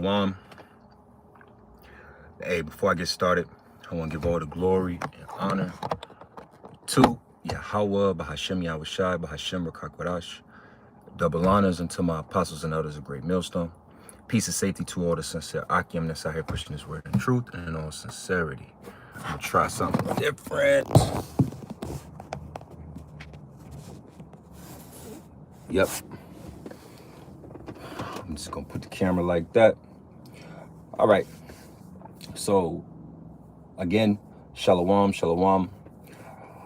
Shalom. Hey, before I get started, I want to give all the glory and honor to Yahweh, Bahashem Yahushai, Bahashem Rakakwadash. Double honors unto my apostles and elders of Great Millstone. Peace and safety to all the sincere Akim that's out here pushing his word in truth and in all sincerity. I'm going to try something different. Yep. I'm just going to put the camera like that. All right. So, again, Shalom, Shalom.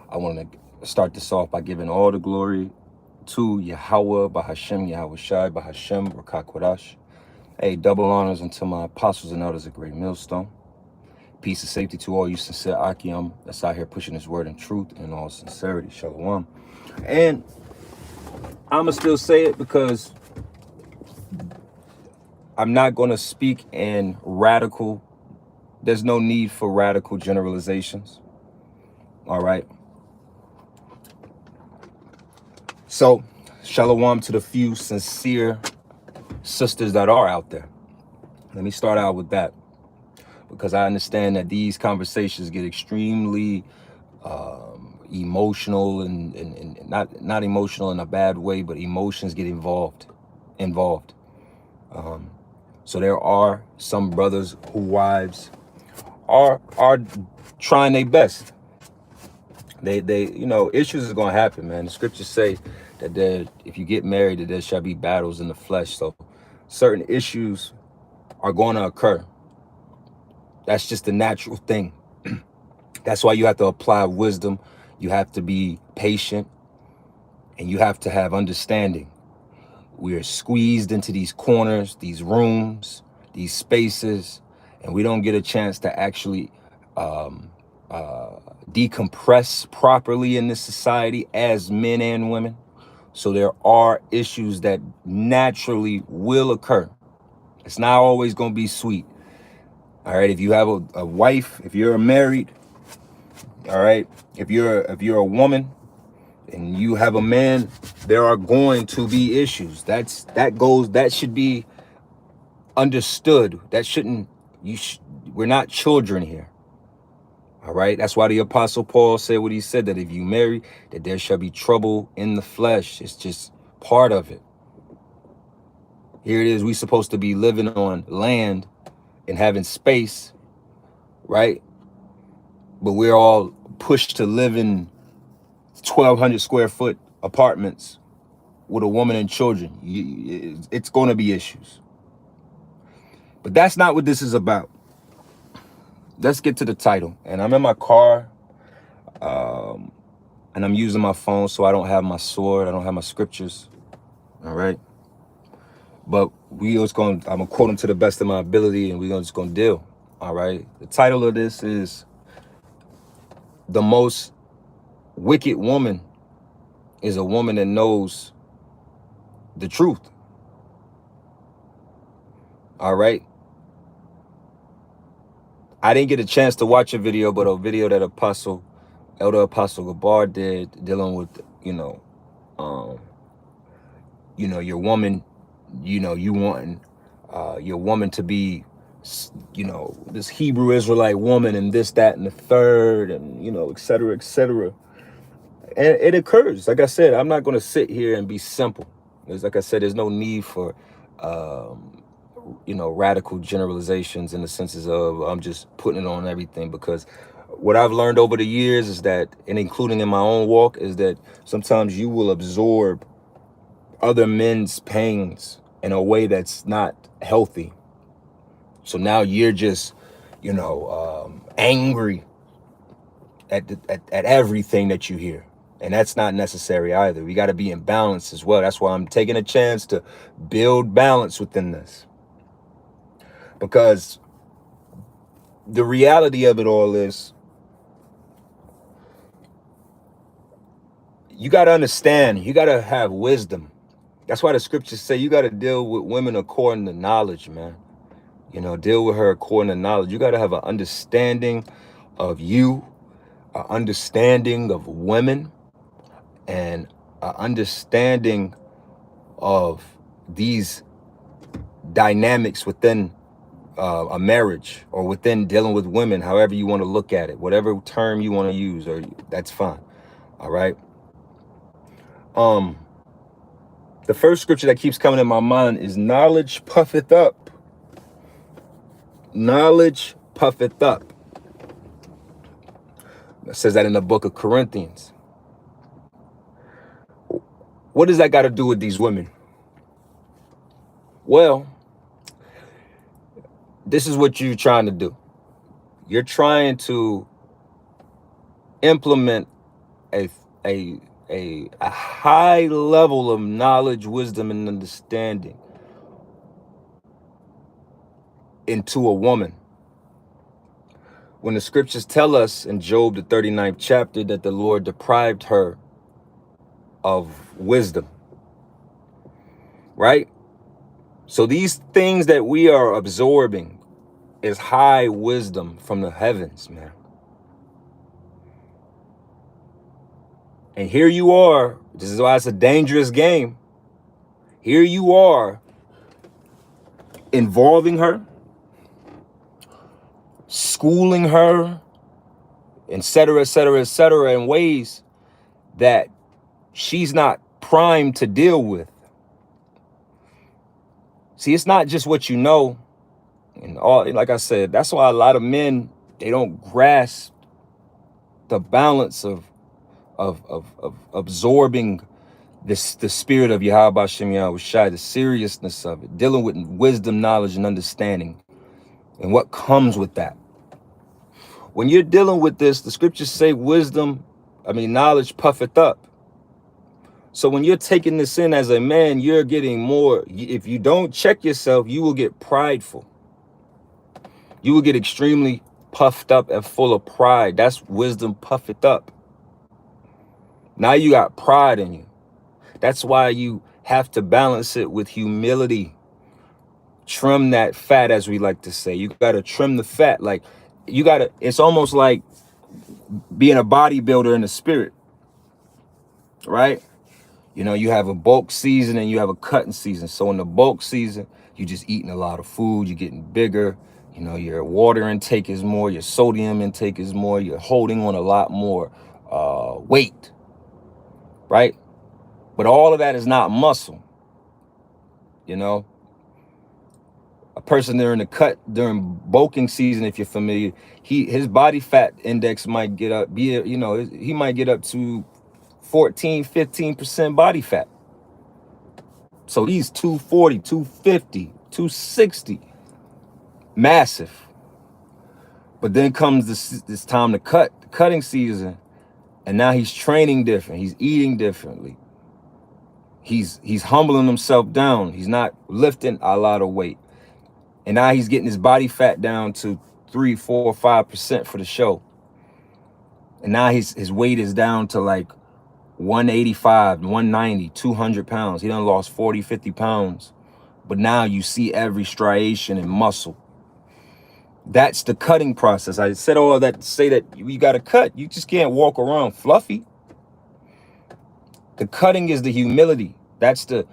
I want to start this off by giving all the glory to Yahweh, Bahashem Yahushai, Bahashem Rakakwadash. Hey, double honors unto my apostles and elders of Great Millstone. Peace and safety to all you sincere Akim that's out here pushing his word in truth and in all sincerity. Shalom. And I'ma still say it because I'm not going to speak in radical. There's no need for radical generalizations. All right. So, shalom to the few sincere sisters that are out there. Let me start out with that, because I understand that these conversations get extremely emotional and not emotional in a bad way, but emotions get involved. So there are some brothers whose wives are trying their best. They issues is gonna happen, man. The scriptures say that if you get married, that there shall be battles in the flesh. So certain issues are going to occur. That's just a natural thing. That's why you have to apply wisdom. You have to be patient, and you have to have understanding. We are squeezed into these corners, these rooms, these spaces, and we don't get a chance to actually decompress properly in this society as men and women. So there are issues that naturally will occur. It's not always going to be sweet. All right. If you have a wife, if you're married, all right. If you're a woman and you have a man, there are going to be issues. That should be understood. We're not children here. All right. That's why the Apostle Paul said what he said, that if you marry, that there shall be trouble in the flesh. It's just part of it. Here it is. We're supposed to be living on land and having space, right? But we're all pushed to live in 1,200 square foot apartments with a woman and children. It's going to be issues. But that's not what this is about. Let's get to the title. And I'm in my car, and I'm using my phone, so I don't have my sword. I don't have my scriptures. All right. But I'm going to quote them to the best of my ability, and we're just going to deal. All right. The title of this is "The Most Wicked Woman is a Woman That Knows the Truth." All right. I didn't get a chance to watch a video, but a video that Elder Apostle Gabar did dealing with, your woman, you wanting your woman to be, this Hebrew Israelite woman and this, that, and the third, and, et cetera, et cetera. And it occurs. Like I said, I'm not going to sit here and be simple. Like I said, there's no need for, radical generalizations in the senses of I'm just putting it on everything, because what I've learned over the years is that, and including in my own walk, is that sometimes you will absorb other men's pains in a way that's not healthy. So now you're just, angry at everything that you hear. And that's not necessary either. We got to be in balance as well. That's why I'm taking a chance to build balance within this. Because the reality of it all is, you got to understand, you got to have wisdom. That's why the scriptures say you got to deal with women according to knowledge, man. Deal with her according to knowledge. You got to have an understanding of you, an understanding of women, and an understanding of these dynamics within a marriage, or within dealing with women, however you want to look at it, whatever term you want to use, or that's fine. All right. The first scripture that keeps coming in my mind is knowledge puffeth up. Knowledge puffeth up. It says that in the book of Corinthians. What does that got to do with these women? Well, this is what you're trying to do. You're trying to implement a high level of knowledge, wisdom, and understanding into a woman. When the scriptures tell us in Job, the 39th chapter, that the Lord deprived her of wisdom, right? So these things that we are absorbing is high wisdom from the heavens, man. And here you are. This is why it's a dangerous game. Here you are involving her, schooling her, et cetera, in ways that she's not primed to deal with. See, it's not just what you know. And all, like I said, that's why a lot of men, they don't grasp the balance of absorbing the spirit of Yahweh Shem Yahushai, the seriousness of it, dealing with wisdom, knowledge, and understanding, and what comes with that. When you're dealing with this, the scriptures say knowledge puffeth up. So when you're taking this in as a man, you're getting more. If you don't check yourself, you will get prideful. You will get extremely puffed up and full of pride. That's wisdom puffeth up. Now you got pride in you. That's why you have to balance it with humility. Trim that fat, as we like to say. You got to trim the fat. Like, you got to, it's almost like being a bodybuilder in the spirit, right? You know, you have a bulk season and you have a cutting season. So in the bulk season, you're just eating a lot of food. You're getting bigger. You know, your water intake is more. Your sodium intake is more. You're holding on a lot more weight, right? But all of that is not muscle. You know, a person during bulking season, if you're familiar, his body fat index might get up, he might get up to 14, 15% body fat. So he's 240, 250, 260, massive. But then comes this time to cut, the cutting season, and now he's training different. He's eating differently. He's humbling himself down. He's not lifting a lot of weight. And now he's getting his body fat down to 3, 4, 5% for the show. And now his weight is down to like 185, 190, 200 pounds. He done lost 40, 50 pounds. But now you see every striation and muscle. That's the cutting process. I said all of that to say that you got to cut. You just can't walk around fluffy. The cutting is the humility. That's the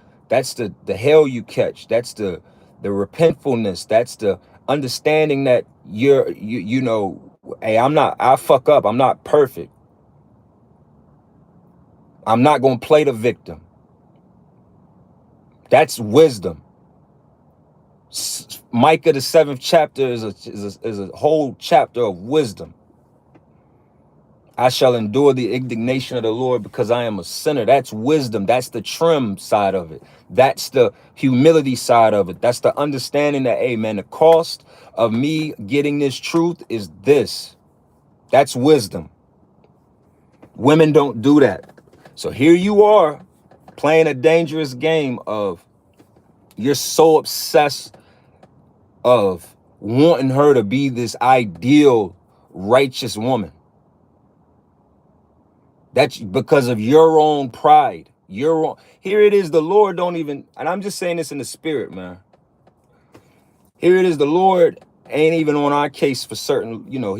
hell you catch. That's the repentfulness. That's the understanding that you know, hey, I fuck up. I'm not perfect. I'm not going to play the victim. That's wisdom. Micah, the 7th chapter is a whole chapter of wisdom. I shall endure the indignation of the Lord because I am a sinner. That's wisdom. That's the trim side of it. That's the humility side of it. That's the understanding that, hey, man, the cost of me getting this truth is this. That's wisdom. Women don't do that. So here you are playing a dangerous game of you're so obsessed of wanting her to be this ideal, righteous woman. That's because of your own pride. Here it is, the Lord don't even, and I'm just saying this in the spirit, man. Here it is, the Lord ain't even on our case for certain, you know,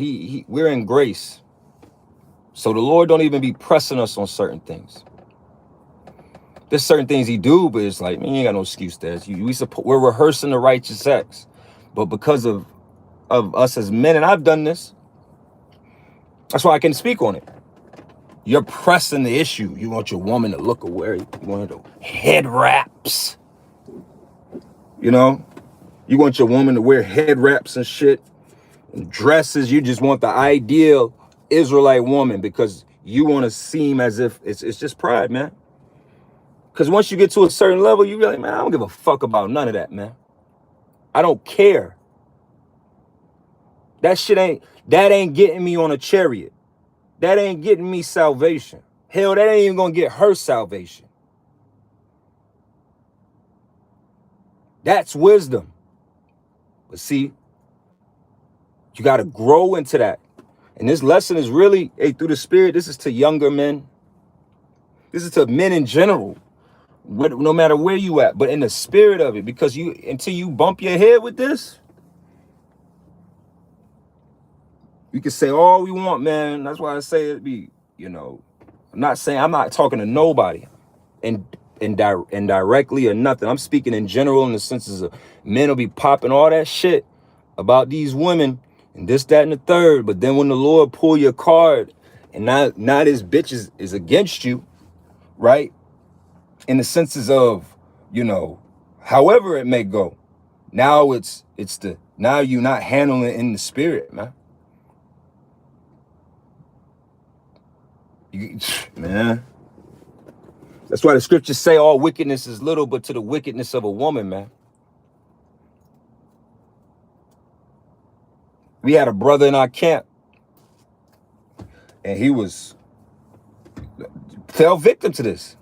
we're in grace. So the Lord don't even be pressing us on certain things. There's certain things he do, but it's like, man, you ain't got no excuse there. We're rehearsing the righteous acts. But because of us as men, and I've done this, that's why I can speak on it. You're pressing the issue. You want your woman to look away. You want her to head wraps. You know? You want your woman to wear head wraps and shit. And dresses. You just want the ideal Israelite woman because you want to seem as if it's just pride, man. Because once you get to a certain level, you be like, man, I don't give a fuck about none of that, man. I don't care. That ain't getting me on a chariot. That ain't getting me salvation. Hell, that ain't even gonna get her salvation. That's wisdom. But see, you gotta grow into that. And this lesson is really, hey, through the Spirit, this is to younger men. This is to men in general. No matter where you at, but in the spirit of it, because until you bump your head with this, you can say all we want, man. That's why I say it be, I'm not talking to nobody and indirectly or nothing. I'm speaking in general in the senses of men will be popping all that shit about these women and this, that, and the third. But then when the Lord pull your card and now this bitch is against you, right? In the senses of, however it may go. Now now you're not handling it in the spirit, man. Man. That's why the scriptures say all wickedness is little, but to the wickedness of a woman, man. We had a brother in our camp, and he fell victim to this.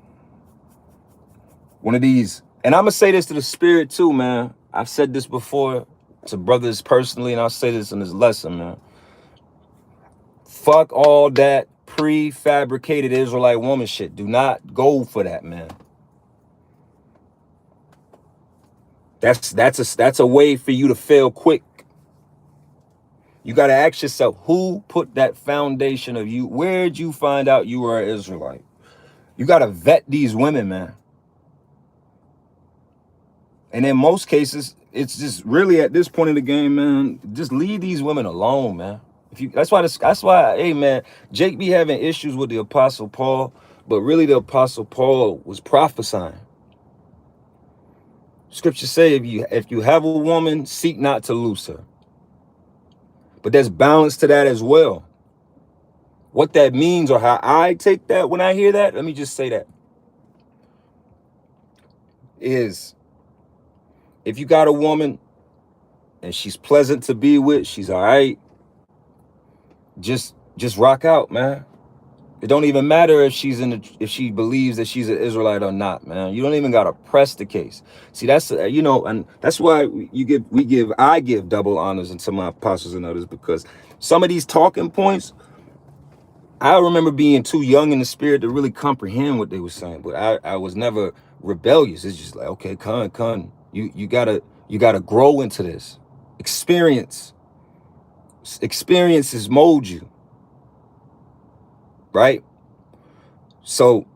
One of these, and I'm gonna say this to the spirit too, man. I've said this before to brothers personally, and I'll say this in this lesson, man. Fuck all that prefabricated Israelite woman shit. Do not go for that, man. That's a way for you to fail quick. You got to ask yourself, who put that foundation of you? Where'd you find out you were an Israelite? You got to vet these women, man. And in most cases, it's just really at this point in the game, man, just leave these women alone, man. That's why, hey, man, Jake be having issues with the Apostle Paul, but really the Apostle Paul was prophesying. Scripture say, if you have a woman, seek not to loose her. But there's balance to that as well. What that means or how I take that when I hear that, let me just say that, is if you got a woman and she's pleasant to be with, she's all right, just rock out, man. It don't even matter if she believes that she's an Israelite or not, man. You don't even gotta press the case. See, that's and that's why I give double honors into my apostles and others, because some of these talking points, I remember being too young in the spirit to really comprehend what they were saying, but I was never rebellious. It's just like, okay, con, you gotta grow into this. Experiences mold you. Right? So,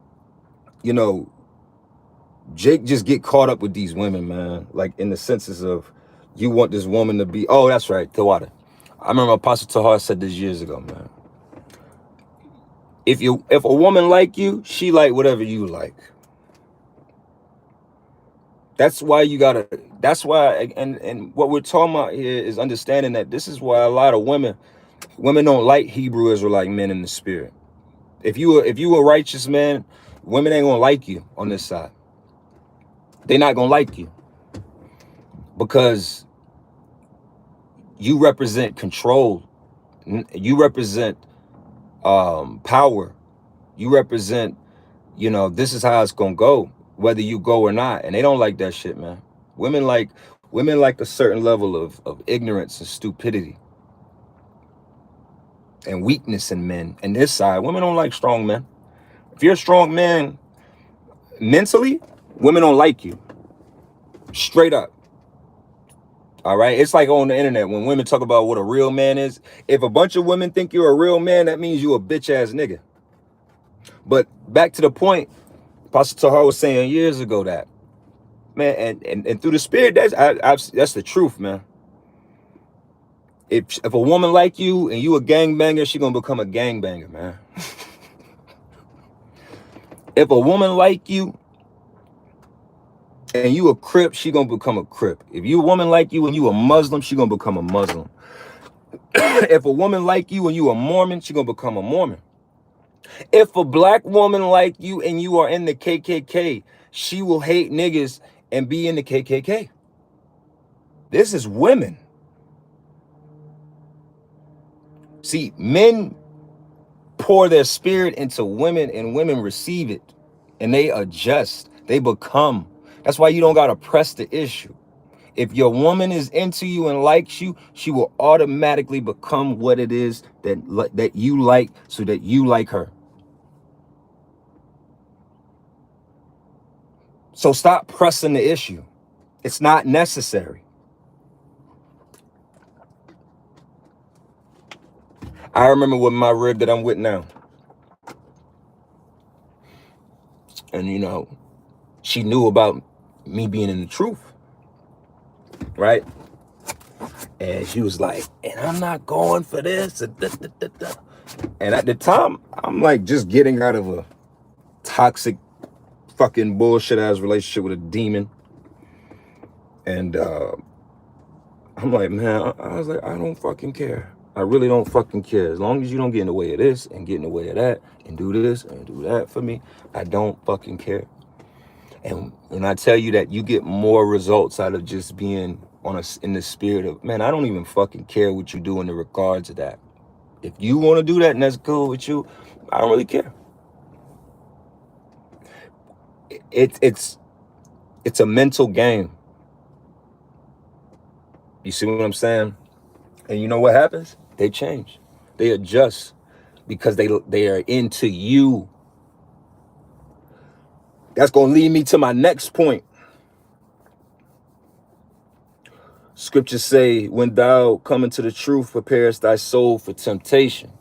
Jake just get caught up with these women, man. Like in the senses of, you want this woman to be, oh, that's right, Tawada. I remember Apostle Tahar said this years ago, man. If a woman like you, she like whatever you like. That's why and what we're talking about here is understanding that this is why a lot of women don't like Hebrew Israelite men in the spirit. If you a righteous man, women ain't gonna like you on this side. They're not gonna like you because you represent control. You represent power. You represent, this is how it's gonna go, whether you go or not. And they don't like that shit, man. Women like a certain level of ignorance and stupidity and weakness in men. And this side, women don't like strong men. If you're a strong man mentally, women don't like you. Straight up. All right. It's like on the internet when women talk about what a real man is. If a bunch of women think you're a real man, that means you a bitch ass nigga. But back to the point, Pastor Tahar was saying years ago that, man, and through the spirit, that's the truth, man. If a woman like you and you a gangbanger, she gonna become a gangbanger, man. If a woman like you and you a Crip, she gonna become a Crip. If you a woman like you and you a Muslim, she gonna become a Muslim. If a woman like you and you a Mormon, she gonna become a Mormon. If a black woman like you and you are in the KKK, she will hate niggas and be in the KKK. This is women. See, men pour their spirit into women and women receive it and they adjust. They become. That's why you don't got to press the issue. If your woman is into you and likes you, she will automatically become what it is that you like so that you like her. So stop pressing the issue. It's not necessary. I remember with my rib that I'm with now. And, you know, she knew about me being in the truth. Right? And she was like, and I'm not going for this. And at the time, I'm like just getting out of a toxic fucking bullshit ass relationship with a demon. And I'm like, man, I was like, I don't fucking care. I really don't fucking care. As long as you don't get in the way of this and get in the way of that and do this and do that for me, I don't fucking care. And when I tell you that you get more results out of just being in the spirit of, man, I don't even fucking care what you do in the regards of that. If you want to do that and that's cool with you, I don't really care. It's a mental game. You see what I'm saying? And you know what happens? They change. They adjust because they are into you. That's going to lead me to my next point. Scriptures say, when thou come into the truth, preparest thy soul for temptation.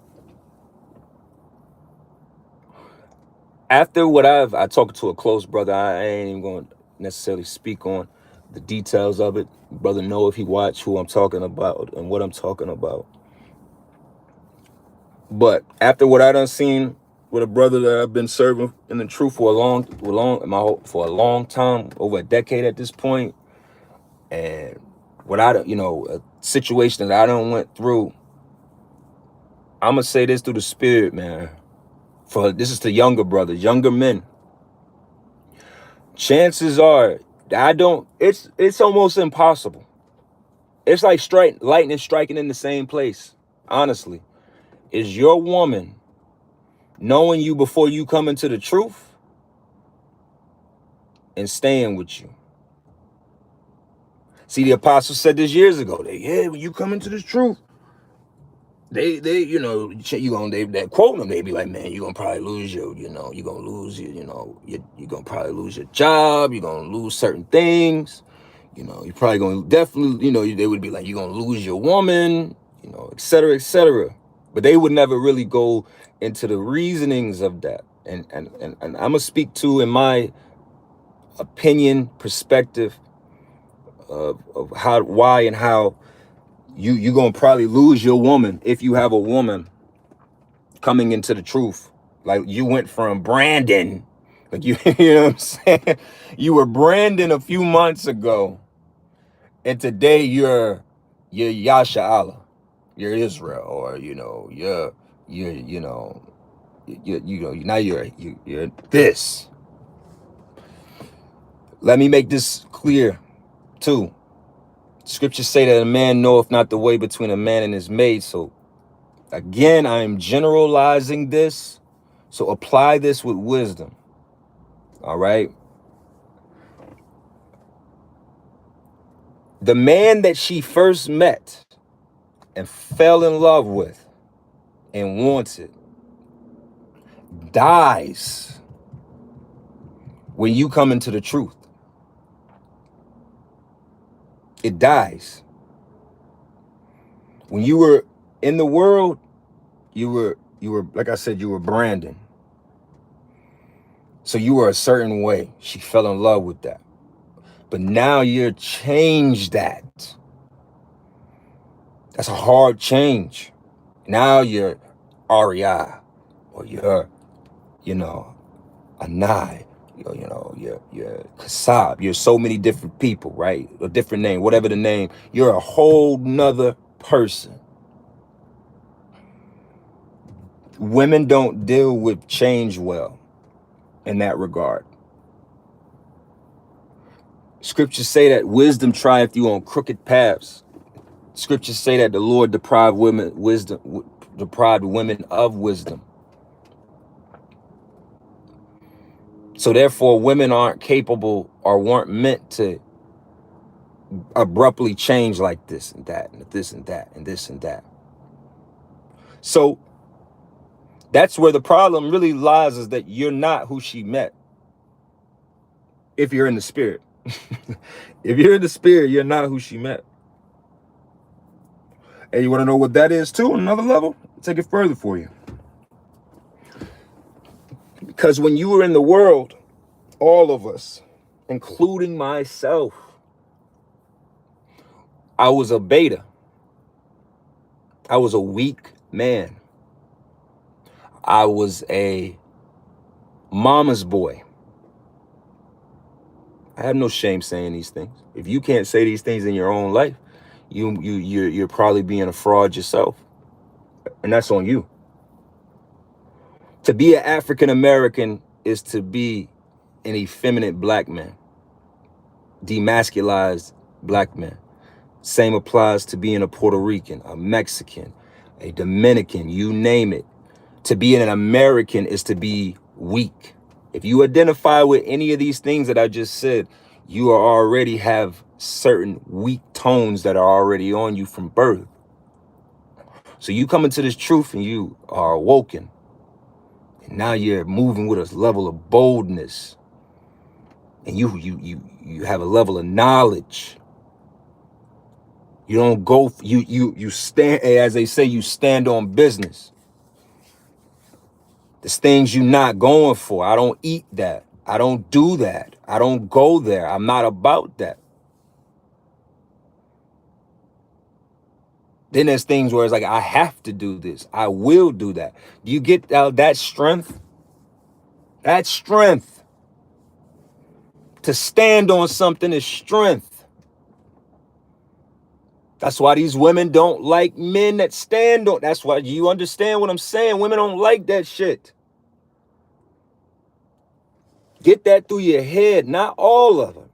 After what I talked to a close brother, I ain't even going to necessarily speak on the details of it. Brother know if he watch who I'm talking about and what I'm talking about. But after what I done seen with a brother that I've been serving in the truth for a long time, over a decade at this point, and what a situation that I done went through, I'm gonna say this through the spirit, man. This is to younger brothers, younger men. Chances are it's almost impossible. It's like lightning striking in the same place. Honestly, is your woman knowing you before you come into the truth and staying with you? See, the apostle said this years ago. When you come into the truth, they quote them. They be like, man, you're gonna probably lose you're gonna probably lose your job. You're gonna lose certain things. You're probably gonna definitely, they would be like, you're gonna lose your woman, et cetera, et cetera. But they would never really go into the reasonings of that. And I'm gonna speak to, in my opinion, perspective of why and how you're gonna probably lose your woman if you have a woman coming into the truth. Like, you went from Brandon, like you know what I'm saying? You were Brandon a few months ago, and today you're Yasha Allah, you're Israel, or now you're this. Let me make this clear too. Scriptures say that a man knoweth not the way between a man and his maid. So again, I am generalizing this. So apply this with wisdom. All right. The man that she first met and fell in love with and wanted dies when you come into the truth. It dies. When you were in the world, you were like I said, you were Brandon. So you were a certain way. She fell in love with that. But now you're changed that. That's a hard change. Now you're REI, or you're, you know, Anai, you're Kasab. You're so many different people, right? A different name, whatever the name. You're a whole nother person. Women don't deal with change well in that regard. Scriptures say that wisdom trieth you on crooked paths. Scriptures say that the Lord deprived women of wisdom. So therefore, women aren't capable or weren't meant to abruptly change like this and that and this and that and this and that. So that's where the problem really lies, is that you're not who she met. If you're in the spirit. If you're in the spirit, you're not who she met. And you want to know what that is too, on another level? I'll take it further for you. Because when you were in the world, all of us, including myself, I was a beta. I was a weak man. I was a mama's boy. I have no shame saying these things. If you can't say these things in your own life, you're probably being a fraud yourself. And that's on you. To be an African American is to be an effeminate black man. Demasculized black man. Same applies to being a Puerto Rican, a Mexican, a Dominican, you name it. To be an American is to be weak. If you identify with any of these things that I just said, you are already have certain weak tones that are already on you from birth. So you come into this truth and you are awoken. And now you're moving with a level of boldness. And you have a level of knowledge. You don't go, you stand, as they say, you stand on business. There's things you're not going for. I don't eat that. I don't do that. I don't go there. I'm not about that. Then there's things where it's like, I have to do this. I will do that. Do you get that strength? That strength. To stand on something is strength. That's why these women don't like men that stand on. That's why, you understand what I'm saying? Women don't like that shit. Get that through your head. Not all of them.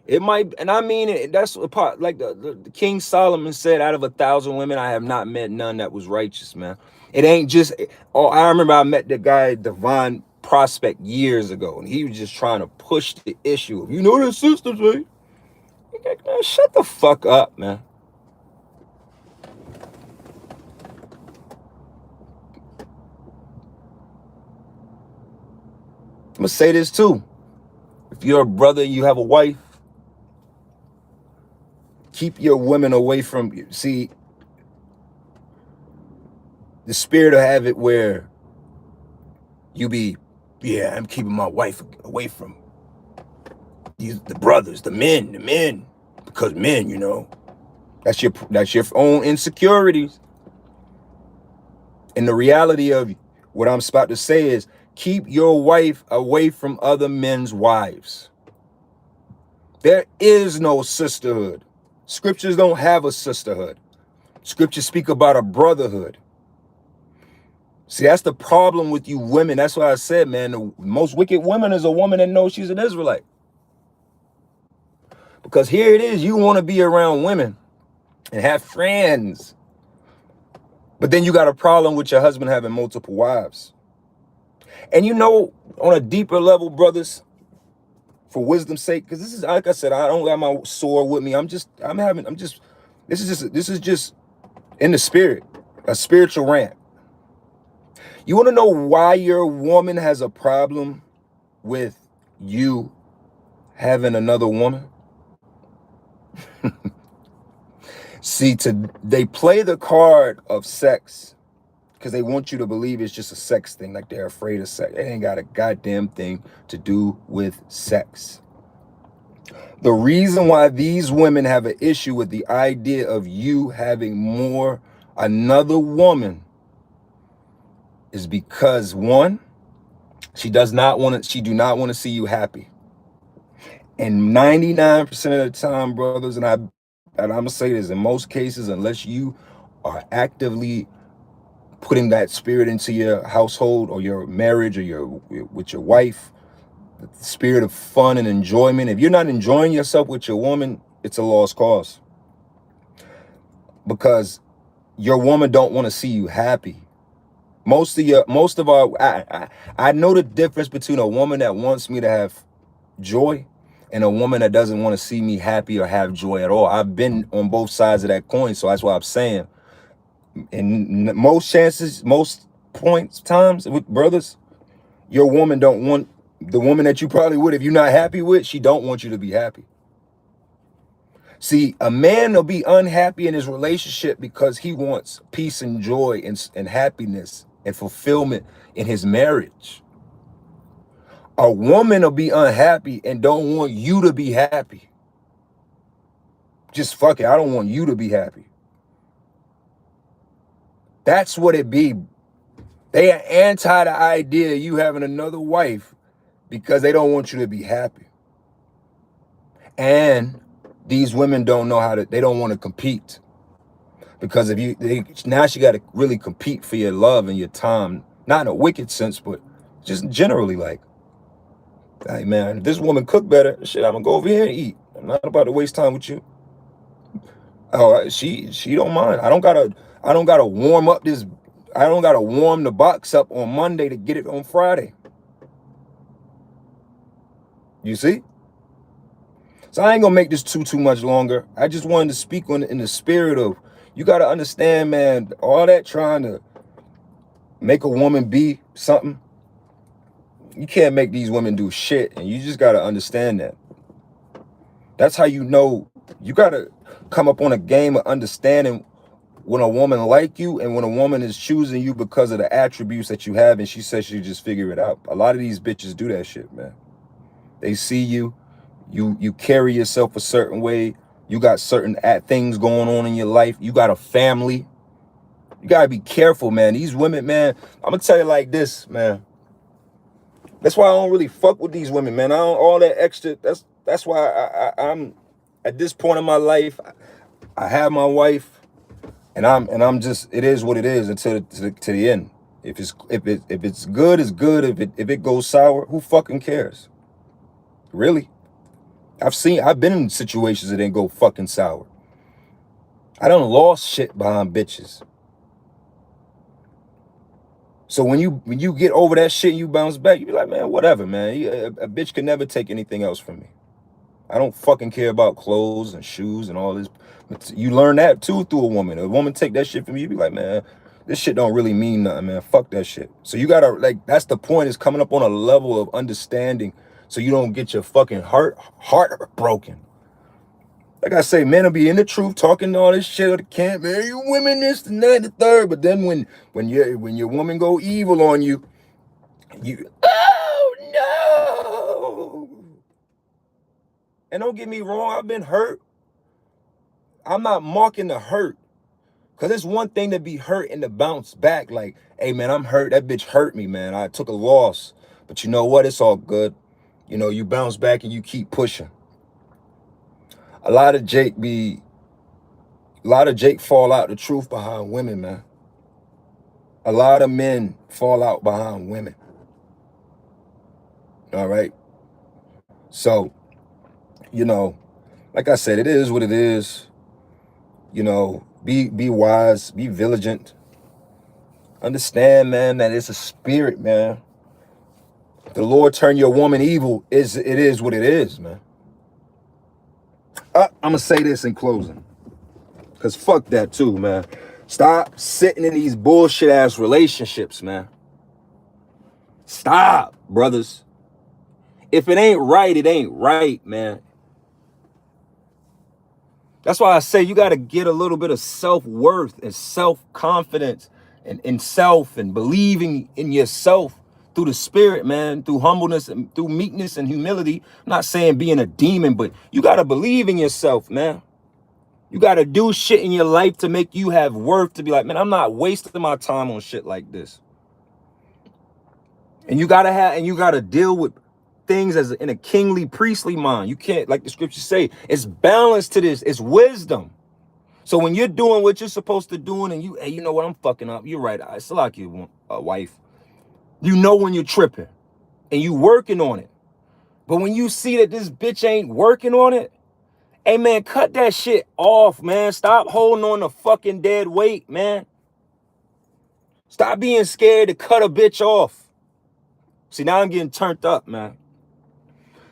It might, and I mean it. That's a part, like the King Solomon said, out of 1,000 women, I have not met none that was righteous, man. It ain't just, oh, I remember I met the guy, Divine Prospect, years ago, and he was just trying to push the issue of, the sisters, right? Man, shut the fuck up, man. I'm gonna say this too. If you're a brother and you have a wife, keep your women away from you. See, the spirit will have it where you be, yeah, I'm keeping my wife away from the brothers, the men, because men, that's your own insecurities. And the reality of what I'm about to say is, keep your wife away from other men's wives. There is no sisterhood. Scriptures don't have a sisterhood. Scriptures speak about a brotherhood. See, that's the problem with you women. That's why I said, man, the most wicked woman is a woman that knows she's an Israelite. Because here it is, you want to be around women and have friends. But then you got a problem with your husband having multiple wives. And on a deeper level, brothers, for wisdom's sake, because this is, like I said, I don't got my sword with me. This is just in the spirit, a spiritual rant. You want to know why your woman has a problem with you having another woman? See, they play the card of sex because they want you to believe it's just a sex thing, like they're afraid of sex. It ain't got a goddamn thing to do with sex. The reason why these women have an issue with the idea of you having another woman, is because one, she do not want to see you happy. And 99% of the time, brothers, and I'm gonna say this, in most cases, unless you are actively putting that spirit into your household or your marriage or with your wife, the spirit of fun and enjoyment, if you're not enjoying yourself with your woman, it's a lost cause. Because your woman don't want to see you happy. I know the difference between a woman that wants me to have joy and a woman that doesn't want to see me happy or have joy at all. I've been on both sides of that coin, so that's why I'm saying, in most times with brothers, your woman don't want, the woman that you probably would, if you're not happy with, she don't want you to be happy. See, a man will be unhappy in his relationship because he wants peace and joy and happiness and fulfillment in his marriage. A woman will be unhappy and don't want you to be happy. Just fuck it, I don't want you to be happy. That's what it be. They are anti the idea of you having another wife because they don't want you to be happy. And these women don't know they don't want to compete. Because now she got to really compete for your love and your time. Not in a wicked sense, but just generally like, hey man, if this woman cook better, shit, I'm gonna go over here and eat. I'm not about to waste time with you. Oh, she don't mind. I don't gotta warm up this. I don't gotta warm the box up on Monday to get it on Friday. You see? So I ain't gonna make this too much longer. I just wanted to speak on it in the spirit of, you gotta understand, man, all that trying to make a woman be something, you can't make these women do shit, and you just gotta understand that. That's how you know. You gotta come up on a game of understanding when a woman like you and when a woman is choosing you because of the attributes that you have, and she says she just figure it out. A lot of these bitches do that shit, man. They see you carry yourself a certain way, you got certain things going on in your life, you got a family. You gotta be careful, man. These women, man, I'm gonna tell you like this, man. That's why I don't really fuck with these women, man. I don't all that extra. That's why I'm at this point in my life. I have my wife, and I'm just, it is what it is until to the end. If it's good, it's good. If it goes sour, who fucking cares? Really? I've been in situations that didn't go fucking sour. I done lost shit behind bitches. So when you get over that shit and you bounce back, you be like, man, whatever, man. A bitch can never take anything else from me. I don't fucking care about clothes and shoes and all this. But you learn that too through a woman. A woman take that shit from you, be like, man, this shit don't really mean nothing, man. Fuck that shit. So you gotta, like, that's the point, is coming up on a level of understanding so you don't get your fucking heart broken. Like I say, men will be in the truth talking all this shit. I can't marry you women, this and that and the third. But then when your woman go evil on you, oh no. And don't get me wrong, I've been hurt. I'm not marking the hurt. Cause it's one thing to be hurt and to bounce back. Like, hey man, I'm hurt. That bitch hurt me, man. I took a loss. But you know what? It's all good. You know, you bounce back and you keep pushing. A lot of Jake fall out the truth behind women, man. A lot of men fall out behind women. All right. So, you know, like I said, it is what it is. You know, be wise, be vigilant. Understand, man, that it's a spirit, man. The Lord turn your woman evil, it is what it is, man. I'm gonna say this in closing, because fuck that too, man. Stop sitting in these bullshit ass relationships, man. Stop, brothers. If it ain't right, it ain't right, man. That's why I say you got to get a little bit of self-worth and self-confidence and in self and believing in yourself through the spirit, man, through humbleness and through meekness and humility. I'm not saying being a demon, but you got to believe in yourself, man. You got to do shit in your life to make you have worth, to be like, man, I'm not wasting my time on shit like this. And you got to deal with things as in a kingly, priestly mind. You can't, like the scriptures say, it's balance to this. It's wisdom. So when you're doing what you're supposed to do, and hey, you know what, I'm fucking up. You're right. I still like you, wife. You know when you're tripping and you working on it. But when you see that this bitch ain't working on it, hey, man, cut that shit off, man. Stop holding on to fucking dead weight, man. Stop being scared to cut a bitch off. See, now I'm getting turned up, man.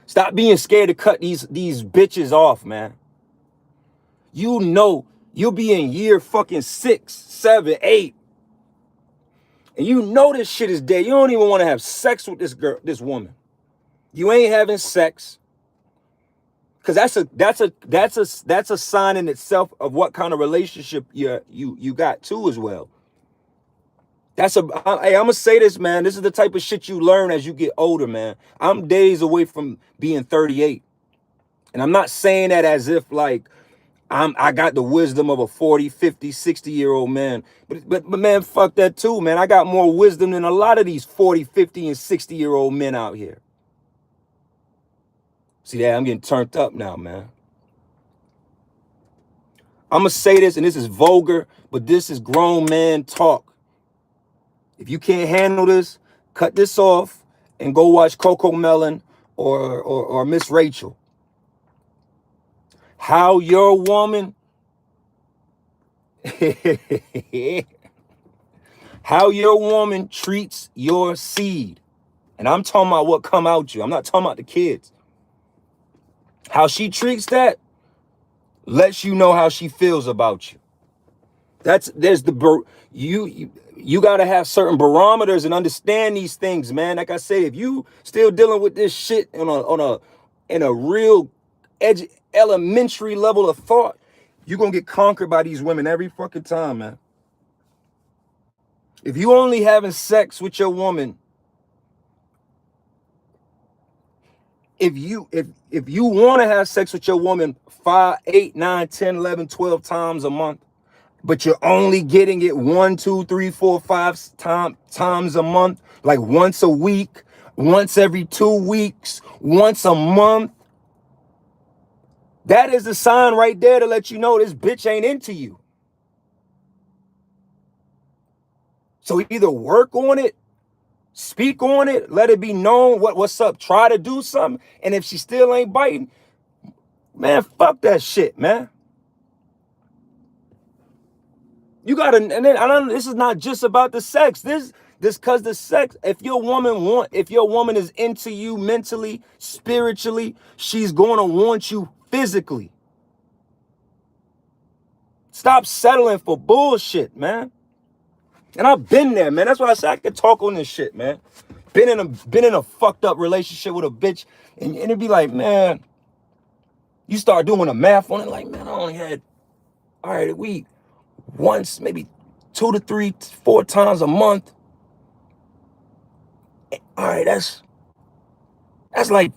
Stop being scared to cut these bitches off, man. You know, you'll be in year fucking 6, 7, 8. And you know this shit is dead. You don't even want to have sex with this woman. You ain't having sex. Cause that's a sign in itself of what kind of relationship you got too as well. Hey, I'm gonna say this, man. This is the type of shit you learn as you get older, man. I'm days away from being 38. And I'm not saying that as if like I got the wisdom of a 40, 50, 60-year-old man. But man, fuck that too, man. I got more wisdom than a lot of these 40, 50, and 60-year-old men out here. See that? I'm getting turned up now, man. I'm going to say this, and this is vulgar, but this is grown man talk. If you can't handle this, cut this off and go watch Coco Melon or Miss Rachel. How your woman... how your woman treats your seed. And I'm talking about what come out you. I'm not talking about the kids. How she treats that lets you know how she feels about you. You got to have certain barometers and understand these things, man. Like I said, if you still dealing with this shit in a real elementary level of thought, you're going to get conquered by these women every fucking time, man. If you only having sex with your woman, if you want to have sex with your woman 5, 8, 9, 10, 11, 12 times a month, but you're only getting it 1, 2, 3, 4, 5 times a month, like once a week, once every 2 weeks, once a month, that is a sign right there to let you know this bitch ain't into you. So either work on it, speak on it, let it be known what's up, try to do something, and if she still ain't biting, man, fuck that shit, man. You gotta, and then this is not just about the sex. This cause the sex, if your woman is into you mentally, spiritually, she's gonna want you physically. Stop settling for bullshit, man. And I've been there, man. That's why I said I could talk on this shit, man. Been in a fucked up relationship with a bitch, and it'd be like, man, you start doing the math on it, like, man, I only had, all right, a week, once, maybe 2 to 3, 4 times a month. All right, that's like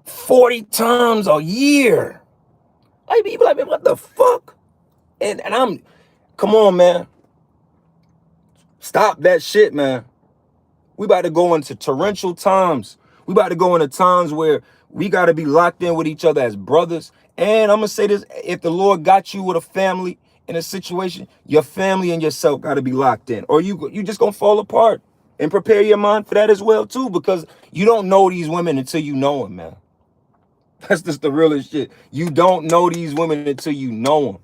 40 times a year. Like, people like, man, what the fuck? And come on, man. Stop that shit, man. We about to go into torrential times. We about to go into times where we got to be locked in with each other as brothers. And I'm going to say this, if the Lord got you with a family in a situation, your family and yourself got to be locked in, or you just going to fall apart. And prepare your mind for that as well, too, because you don't know these women until you know them, man. That's just the realest shit. You don't know these women until you know them.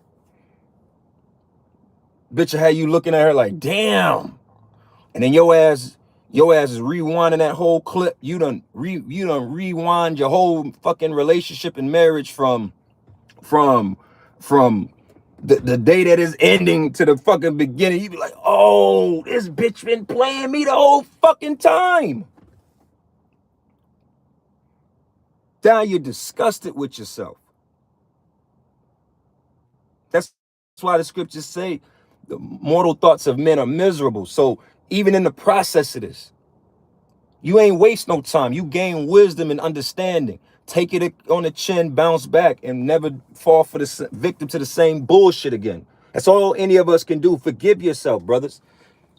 Bitch, how you looking at her like, damn. And then your ass is rewinding that whole clip. You done rewind your whole fucking relationship and marriage from the day that is ending to the fucking beginning. You be like, oh, this bitch been playing me the whole fucking time. Now you're disgusted with yourself. That's why the scriptures say the mortal thoughts of men are miserable. So even in the process of this, You ain't waste no time. You gain wisdom and understanding. Take it on the chin, bounce back, and never fall for the victim to the same bullshit again. That's all any of us can do. Forgive yourself, brothers.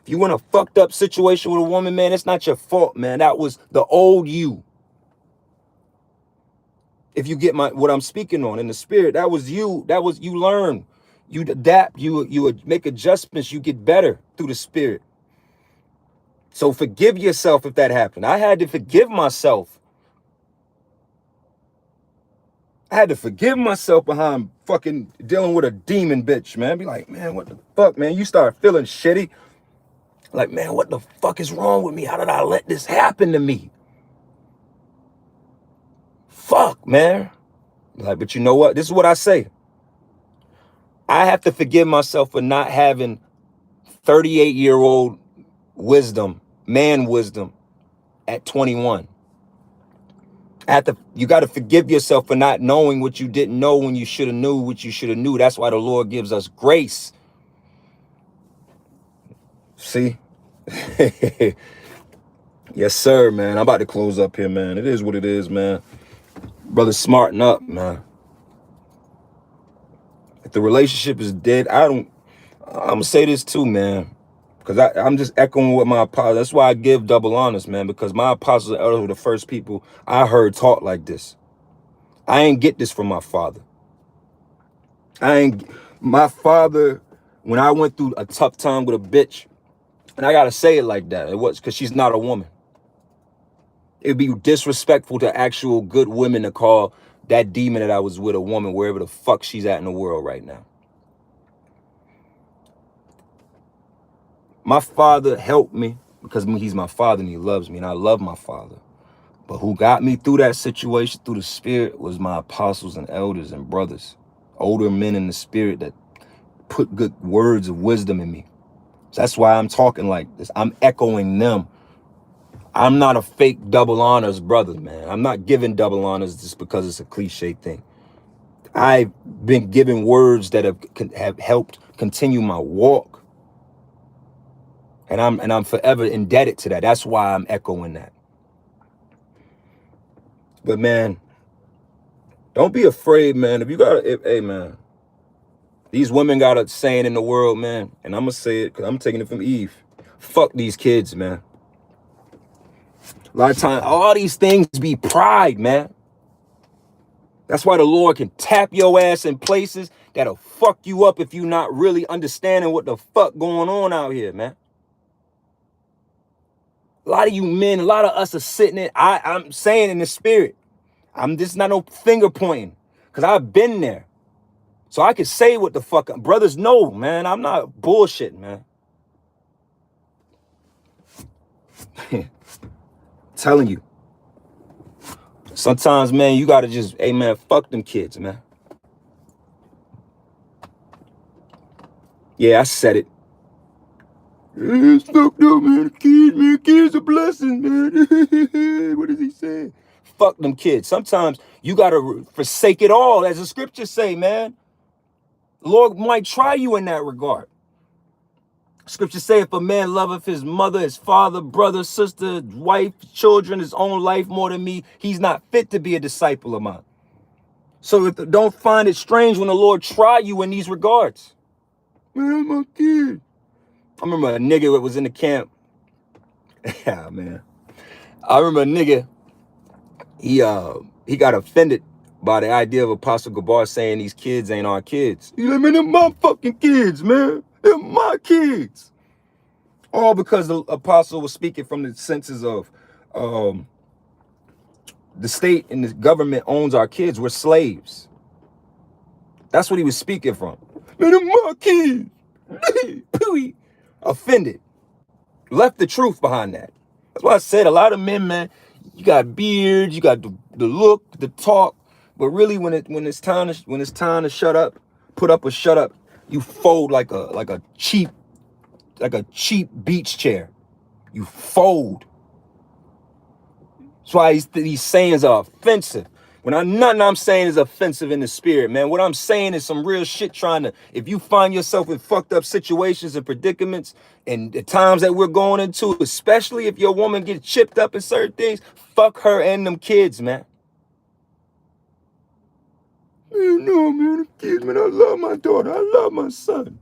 If you in a fucked up situation with a woman, man, it's not your fault, man. That was the old you. If you get what I'm speaking on in the spirit, that was you. That was you learn. You adapt. You would make adjustments. You get better through the spirit. So forgive yourself if that happened. I had to forgive myself. I had to forgive myself behind fucking dealing with a demon bitch, man. Be like, man, what the fuck, man? You start feeling shitty. Like, man, what the fuck is wrong with me? How did I let this happen to me? Fuck, man. Like, but you know what? This is what I say. I have to forgive myself for not having 38-year-old wisdom, man wisdom, at 21. You got to forgive yourself for not knowing what you didn't know when you should have knew what you should have knew. That's why the Lord gives us grace. See? Yes, sir, man. I'm about to close up here, man. It is what it is, man. Brother, smarten up, man. If the relationship is dead, I'm going to say this too, man. Because I'm just echoing what my apostles. That's why I give double honors, man. Because my apostles and elders were the first people I heard talk like this. I ain't get this from my father. My father, when I went through a tough time with a bitch, and I got to say it like that, it was because she's not a woman. It'd be disrespectful to actual good women to call that demon that I was with a woman wherever the fuck she's at in the world right now. My father helped me because he's my father and he loves me and I love my father. But who got me through that situation, through the spirit, was my apostles and elders and brothers, older men in the spirit that put good words of wisdom in me. So that's why I'm talking like this. I'm echoing them. I'm not a fake double honors brother, man. I'm not giving double honors just because it's a cliche thing. I've been given words that have helped continue my walk. And I'm forever indebted to that. That's why I'm echoing that. But man, don't be afraid, man. Hey man, these women got a saying in the world, man. And I'm gonna say it because I'm taking it from Eve. Fuck these kids, man. A lot of times, all these things be pride, man. That's why the Lord can tap your ass in places that'll fuck you up if you're not really understanding what the fuck going on out here, man. A lot of you men, a lot of us are sitting in, I'm saying in the spirit. I'm just not no finger pointing because I've been there. So I can say what the fuck, brothers know, man. I'm not bullshitting, man. Telling you. Sometimes, man, you gotta just, hey man, fuck them kids, man. Yeah, I said it. It's fucked up, man. Kids are blessings, man. What does he say? Fuck them kids. Sometimes you gotta forsake it all, as the scriptures say, man. The Lord might try you in that regard. Scriptures say if a man loveth his mother, his father, brother, sister, wife, children, his own life more than me, he's not fit to be a disciple of mine. So don't find it strange when the Lord try you in these regards. Man, my kid. I remember a nigga that was in the camp. Yeah, man. I remember a nigga, he got offended by the idea of Apostle Gabar saying these kids ain't our kids. He like, man, they're my fucking kids, man. They're my kids. All because the apostle was speaking from the senses of the state and the government owns our kids. We're slaves. That's what he was speaking from. Man, they're my kids. Offended. Left the truth behind that. That's why I said a lot of men, man, you got beards, you got the look, the talk, but really when it's time to shut up, put up or shut up, you fold like a cheap beach chair. You fold. That's why these sayings are offensive. Nothing I'm saying is offensive in the spirit, man. What I'm saying is some real shit if you find yourself in fucked up situations and predicaments and the times that we're going into, especially if your woman gets chipped up in certain things, fuck her and them kids, man. No, man, the kids, man, I love my daughter. I love my son.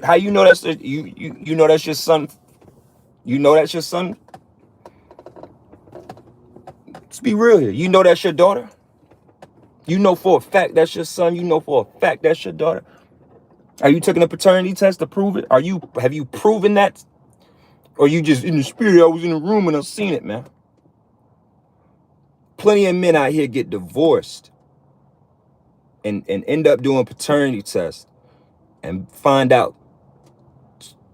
How you know you know that's your son? You know that's your son? Let's be real here. You know that's your daughter? You know for a fact that's your son. You know for a fact that's your daughter. Are you taking a paternity test to prove it? Have you proven that? Or you just in the spirit? I was in the room and I seen it, man. Plenty of men out here get divorced and end up doing paternity tests and find out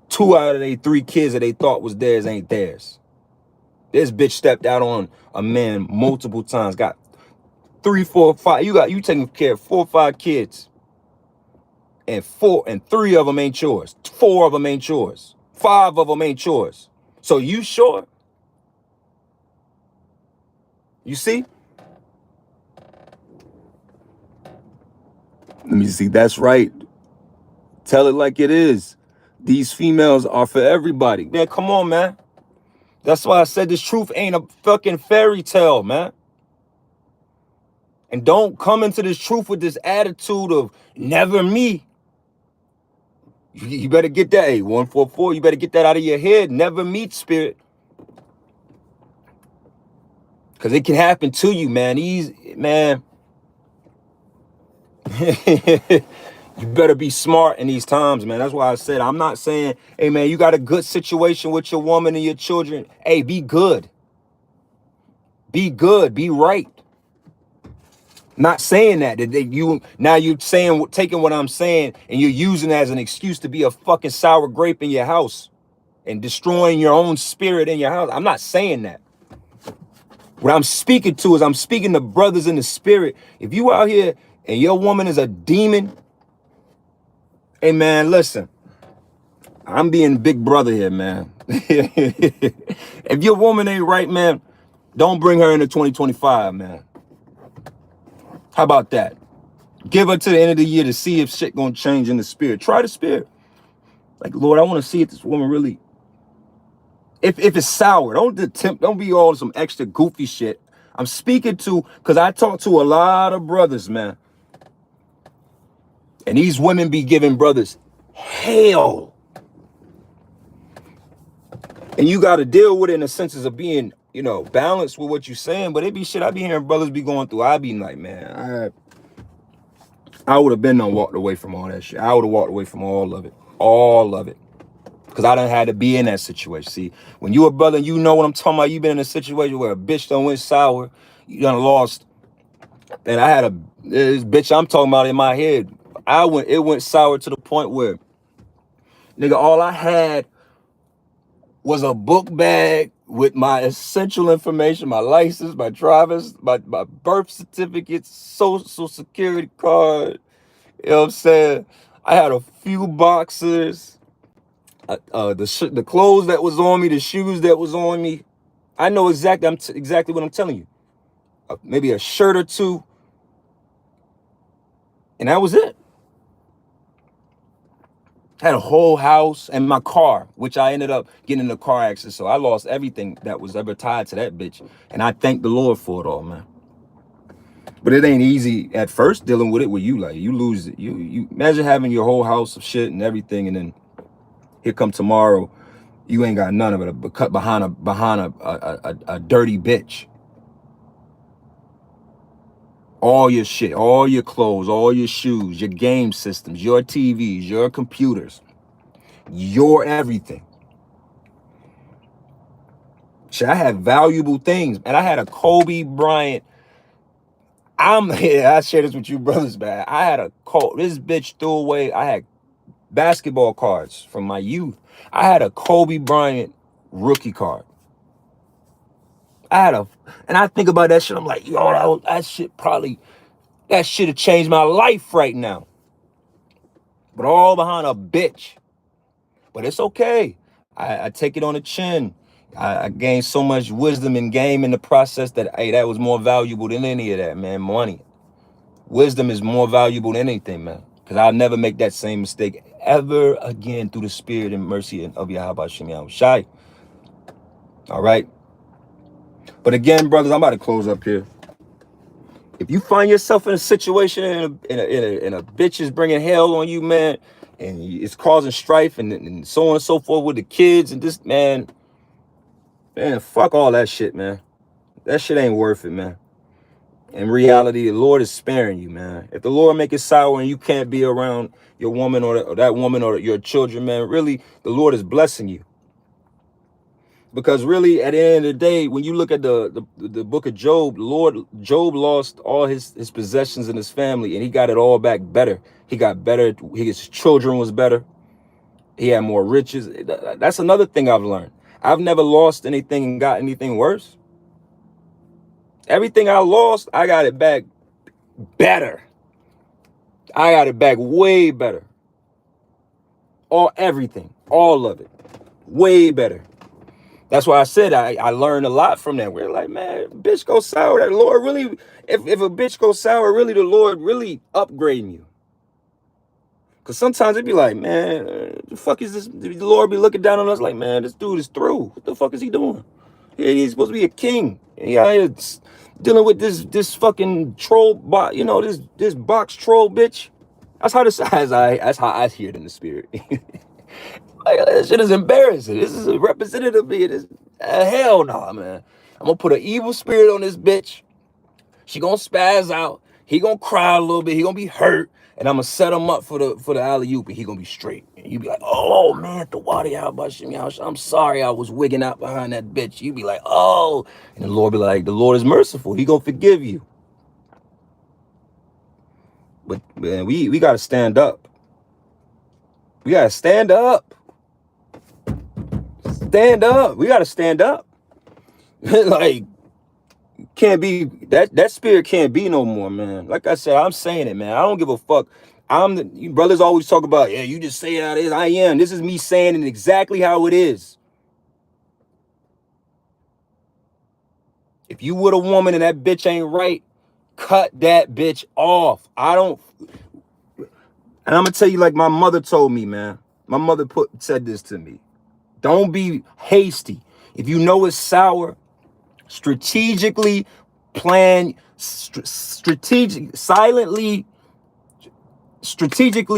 2 out of their 3 kids that they thought was theirs ain't theirs. This bitch stepped out on a man multiple times, got 3, 4, 5. You taking care of 4 or 5 kids. And 3 of them ain't yours. 4 of them ain't yours. 5 of them ain't yours. So you sure? You see? Let me see. That's right. Tell it like it is. These females are for everybody. Man, come on, man. That's why I said this truth ain't a fucking fairy tale, man. And don't come into this truth with this attitude of never me. You better get that. Hey, 144, you better get that out of your head. Never meet spirit. Because it can happen to you, man. Man. You better be smart in these times, man. That's why I said, I'm not saying, hey, man, you got a good situation with your woman and your children. Hey, be good. Be good. Be right. Not saying that you're saying, taking what I'm saying and you're using it as an excuse to be a fucking sour grape in your house and destroying your own spirit in your house. I'm not saying that. What I'm speaking to is I'm speaking to brothers in the spirit. If you out here and your woman is a demon, hey, man, listen. I'm being big brother here, man. If your woman ain't right, man, don't bring her into 2025, man. How about that? Give her to the end of the year to see if shit gonna change in the spirit. Try the spirit. Like, Lord, I want to see if this woman really, if it's sour, don't be all some extra goofy shit. I'm speaking to, because I talk to a lot of brothers, man. And these women be giving brothers hell. And you got to deal with it in the senses of being, balanced with what you're saying. But it be shit I be hearing brothers be going through. I be like, man, I would have been done walked away from all that shit. I would have walked away from all of it. All of it. Because I done had to be in that situation. See, when you a brother and you know what I'm talking about, you been in a situation where a bitch done went sour, you done lost. And I had this bitch I'm talking about in my head. It went sour to the point where, nigga, all I had was a book bag with my essential information, my license, my driver's, my birth certificate, social security card. You know what I'm saying? I had a few boxers, the clothes that was on me, the shoes that was on me. I know exactly. Exactly what I'm telling you. Maybe a shirt or two, and that was it. Had a whole house and my car, which I ended up getting in a car accident. So I lost everything that was ever tied to that bitch. And I thank the Lord for it all, man. But it ain't easy at first dealing with it where you lose it. You imagine having your whole house of shit and everything, and then here come tomorrow, you ain't got none of it, but cut behind a dirty bitch. All your shit, all your clothes, all your shoes, your game systems, your TVs, your computers, your everything. Shit, I had valuable things, and I had a Kobe Bryant. I share this with you brothers, man. I had this bitch threw away. I had basketball cards from my youth. I had a Kobe Bryant rookie card. And I think about that shit. I'm like, yo, that shit have changed my life right now. But all behind a bitch. But it's okay. I take it on the chin. I gained so much wisdom and game in the process that, hey, that was more valuable than any of that, man. Money. Wisdom is more valuable than anything, man. Because I'll never make that same mistake ever again through the spirit and mercy of Yahweh Shem Yahweh Shai. All right. But again, brothers, I'm about to close up here. If you find yourself in a situation and a bitch is bringing hell on you, man, and it's causing strife and so on and so forth with the kids and this, man, fuck all that shit, man. That shit ain't worth it, man. In reality, the Lord is sparing you, man. If the Lord make it sour and you can't be around your woman or that woman or your children, man, really, the Lord is blessing you. Because really, at the end of the day, when you look at the book of Job, Job lost all his possessions and his family, and he got it all back better. He got better. His children was better. He had more riches. That's another thing I've learned. I've never lost anything and got anything worse. Everything I lost, I got it back better. I got it back way better. Everything, all of it, way better. That's why I said I learned a lot from that. We're like, man, bitch go sour. That Lord really, if a bitch goes sour, really the Lord really upgrading you. Because sometimes it'd be like, man, the fuck is this? The Lord be looking down on us like, man, this dude is through. What the fuck is he doing? Yeah, he's supposed to be a king. Yeah, dealing with this fucking troll bot, this box troll bitch. That's how I hear it in the spirit. Like, that shit is embarrassing. This is a representative of me. Hell no, man. I'm gonna put an evil spirit on this bitch. She gonna spaz out. He gonna cry a little bit. He gonna be hurt. And I'm gonna set him up for the alley-oop, and he gonna be straight. And you be like, oh man, the water out, I'm sorry I was wigging out behind that bitch. You be like, oh. And the Lord be like, the Lord is merciful. He gonna forgive you. But man, we gotta stand up. We gotta stand up. Stand up. We gotta stand up. Like, can't be that spirit can't be no more, man. Like I said, I'm saying it, man. I don't give a fuck. You brothers always talk about, yeah, you just say it how it is. I am. This is me saying it exactly how it is. If you with a woman and that bitch ain't right, cut that bitch off. And I'm gonna tell you like my mother told me, man. My mother said this to me. Don't be hasty. If you know it's sour, strategically plan, strategically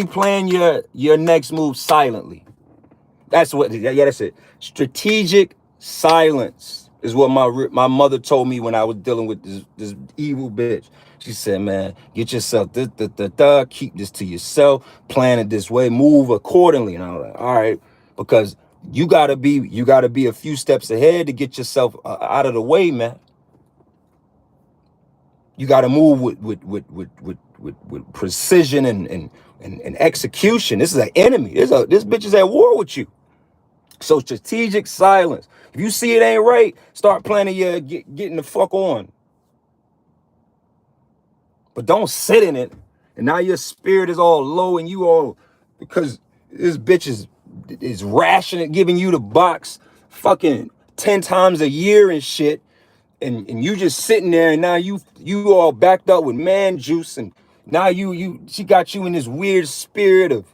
plan your next move silently. That's it. Strategic silence is what my mother told me when I was dealing with this evil bitch. She said, man, get yourself keep this to yourself, plan it this way, move accordingly. And I was like, all right, because you gotta be a few steps ahead to get yourself out of the way, man. You gotta move with precision and execution. This is an enemy. This bitch is at war with you. So strategic silence. If you see it ain't right, start planning getting the fuck on. But don't sit in it. And now your spirit is all low and you all, because this bitch is rationing, giving you the box fucking 10 times a year and shit. And you just sitting there, and now you all backed up with man juice, and now she got you in this weird spirit of,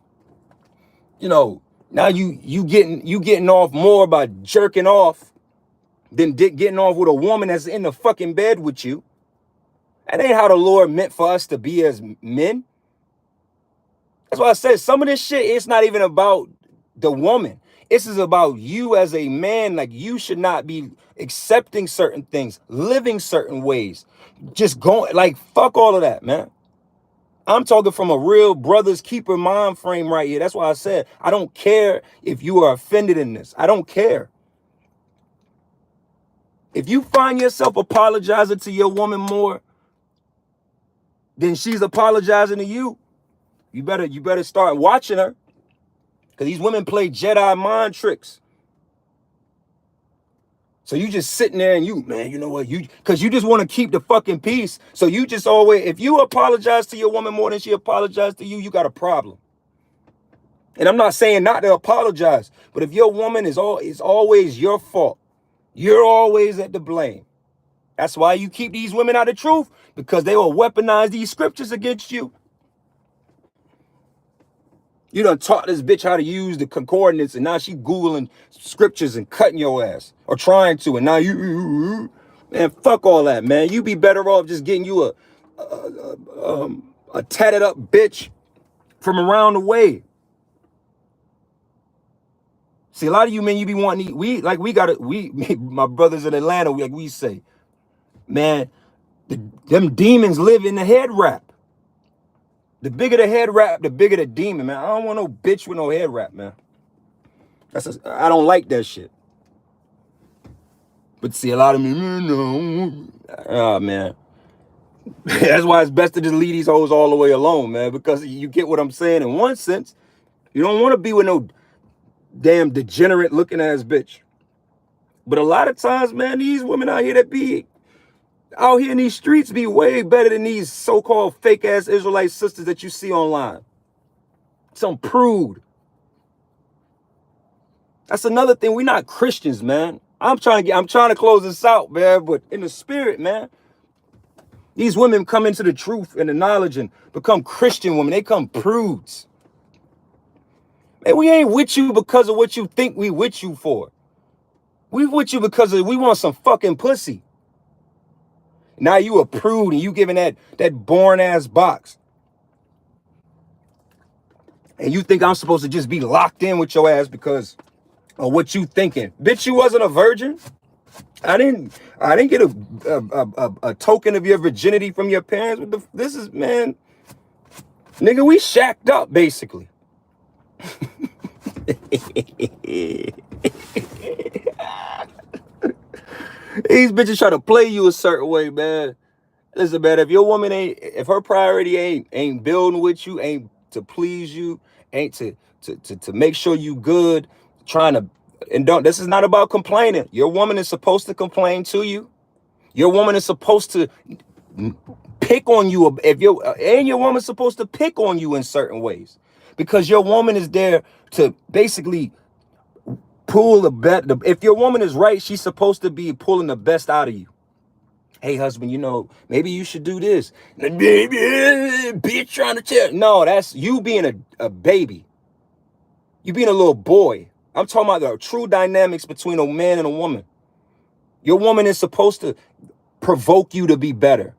now you getting off more by jerking off than getting off with a woman that's in the fucking bed with you. That ain't how the Lord meant for us to be as men. That's why I said some of this shit, it's not even about the woman. This is about you as a man. Like, you should not be accepting certain things, living certain ways, just going, like, fuck all of that, man. I'm talking from a real brother's keeper mind frame right here. That's why I said, I don't care if you are offended in this. I don't care. If you find yourself apologizing to your woman more than she's apologizing to you, you better start watching her. Because these women play Jedi mind tricks. So you just sitting there and you know what, because you just want to keep the fucking peace. So you just always, if you apologize to your woman more than she apologized to you, you got a problem. And I'm not saying not to apologize, but if your woman is always your fault, You're always at the blame. That's why you keep these women out of truth, because they will weaponize these scriptures against you. You done taught this bitch how to use the concordance, and now she Googling scriptures and cutting your ass, or trying to, and now man, fuck all that, man. You be better off just getting you a tatted up bitch from around the way. See, a lot of you men, you be wanting, my brothers in Atlanta, like we say, man, them demons live in the head wrap. The bigger the head wrap, the bigger the demon, man. I don't want no bitch with no head wrap, man. I don't like that shit. But see, a lot of men, no. Oh, man. That's why it's best to just leave these hoes all the way alone, man. Because you get what I'm saying in one sense. You don't want to be with no damn degenerate looking ass bitch. But a lot of times, man, these women out here that be out here in these streets be way better than these so-called fake-ass Israelite sisters that you see online. Some prude. That's another thing. We're not Christians, man. I'm trying to close this out, man, but in the spirit, man. These women come into the truth and the knowledge and become Christian women. They come prudes. Man, we ain't with you because of what you think we with you for. We with you because we want some fucking pussy. Now you a prude and you giving that boring ass box. And you think I'm supposed to just be locked in with your ass because of what you thinking. Bitch, you wasn't a virgin. I didn't get a token of your virginity from your parents. This is, man, nigga, we shacked up basically. These bitches try to play you a certain way, man. Listen, man, if her priority ain't building with you, ain't to please you, ain't to make sure you good, this is not about complaining. Your woman is supposed to complain to you. Your woman is supposed to pick on you and your woman's supposed to pick on you in certain ways, because your woman is there to basically pull the best. If your woman is right, she's supposed to be pulling the best out of you. Hey, husband, maybe you should do this. Baby, bitch trying to tell. No, that's you being a baby. You being a little boy. I'm talking about the true dynamics between a man and a woman. Your woman is supposed to provoke you to be better,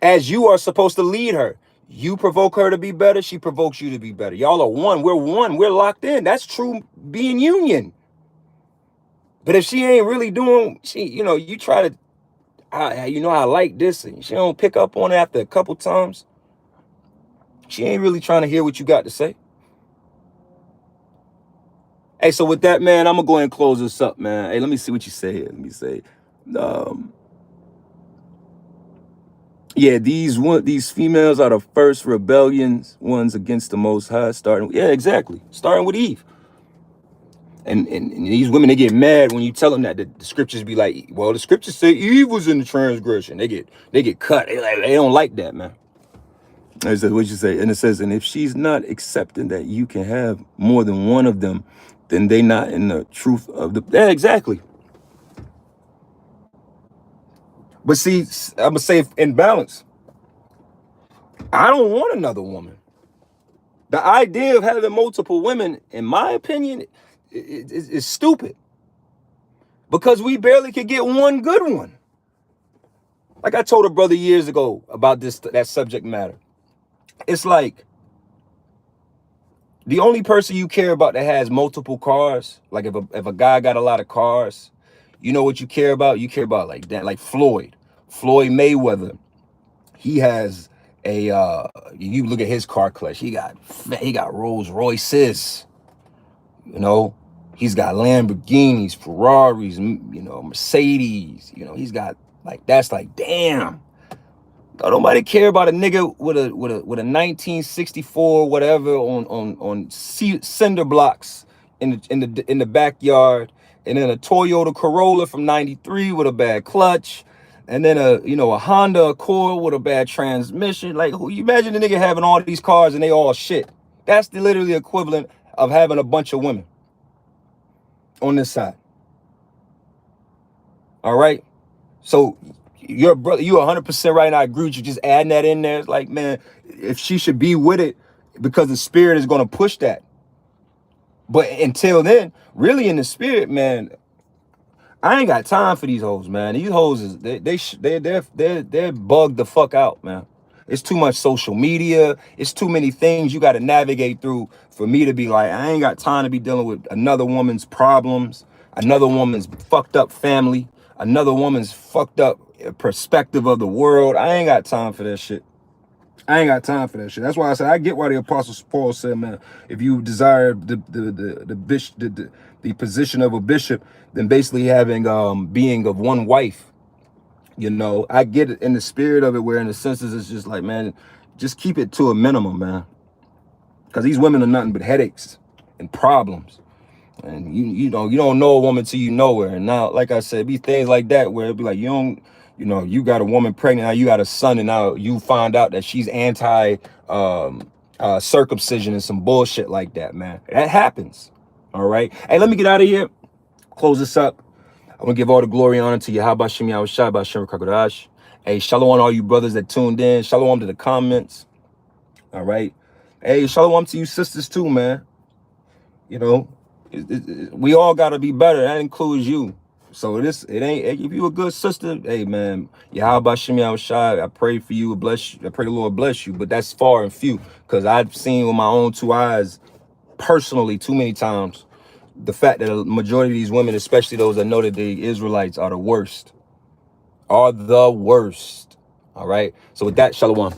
as you are supposed to lead her. You provoke her to be better, she provokes you to be better. Y'all are one. We're locked in. That's true being union. But if she ain't really doing, you try to, I like this, and she don't pick up on it after a couple times, she ain't really trying to hear what you got to say. Hey, so with that, man, I'm gonna go ahead and close this up, man. Hey, let me see what you say here. Let me say, yeah, these females are the first rebellions ones against the Most High. Starting with Eve. And these women, they get mad when you tell them that the scriptures be like, well, the scriptures say Eve was in the transgression. They get cut. They don't like that, man. I said, what you say? And it says, and if she's not accepting that you can have more than one of them, then they not in the truth of the. Yeah, exactly. But see, I'm gonna say in balance, I don't want another woman. The idea of having multiple women, in my opinion, is stupid, because we barely could get one good one. Like I told a brother years ago about that subject matter. It's like the only person you care about that has multiple cars, like if a guy got a lot of cars, you know what you care about? You care about like that, like Floyd Mayweather. He has you look at his car collection. He got Rolls Royces. He's got Lamborghinis, Ferraris, Mercedes. He's got that's damn. Nobody care about a nigga with a 1964 whatever on cinder blocks in the backyard, and then a Toyota Corolla from '93 with a bad clutch, and then a Honda Accord with a bad transmission. Like, you imagine the nigga having all these cars and they all shit. That's the literally equivalent of having a bunch of women on this side. All right. So your brother, you 100% right. And I agree with you. Just adding that in there. It's like, man, if she should be with it because the spirit is going to push that. But until then, really in the spirit, man, I ain't got time for these hoes, man. These hoes is they're bugged the fuck out, man. It's too much social media. It's too many things you got to navigate through for me to be like, I ain't got time to be dealing with another woman's problems, another woman's fucked up family, another woman's fucked up perspective of the world. I ain't got time for that shit. I ain't got time for that shit. That's why I said I get why the Apostle Paul said, man, if you desire the bishop the position of a bishop, then basically having being of one wife. You know, I get it in the spirit of it, where in the senses it's just like, man, just keep it to a minimum, man, because these women are nothing but headaches and problems. And you know, you don't know a woman till you know her. And now, like I said, be things like that where it'd be like, you don't, you know, you got a woman pregnant, now you got a son, and now you find out that she's anti circumcision and some bullshit like that, man. That happens. All right. Hey, let me get out of here. Close this up. I'm gonna give all the glory and honor to you. How about Shemi Awashai, by Shem Kakadash? Hey, shalom all you brothers that tuned in. Shalom to the comments. All right. Hey, shalom to you sisters too, man. You know, we all got to be better. That includes you. So it ain't, if you a good sister, hey man, Yahweh Shemi Awashai, I pray for you, bless you. I pray the Lord bless you, but that's far and few, because I've seen with my own two eyes personally too many times the fact that a majority of these women, especially those that know that the Israelites are the worst. Are the worst. All right. So with that, shalom.